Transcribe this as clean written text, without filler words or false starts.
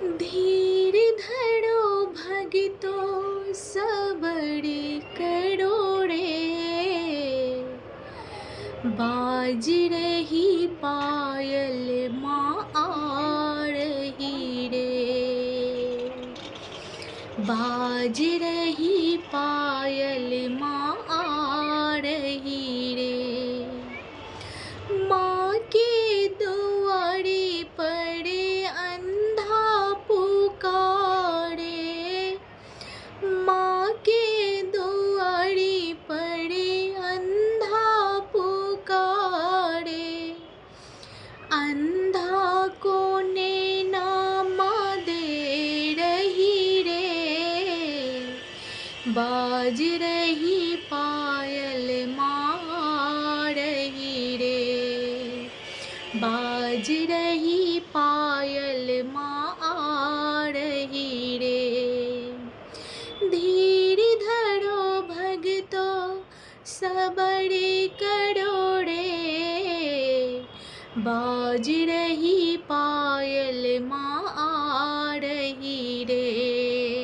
धीर धरो भगतो सबड़े करोड़े, बाज रही पायल माँ आ रही रे, बाज रही पायल माँ आ रही रे। माँ के दुआरे पड़े अंधा पुकारे, माँ के दुआरे पड़े अंधा पुकारे, अंधा को नैना दे रही रे, बाज रही पायल माँ आ रही रे, बाज रही पायल माँ आ रही रे। धीर धरो भगतो सबड़े करोड़े, बाज रही पायल माँ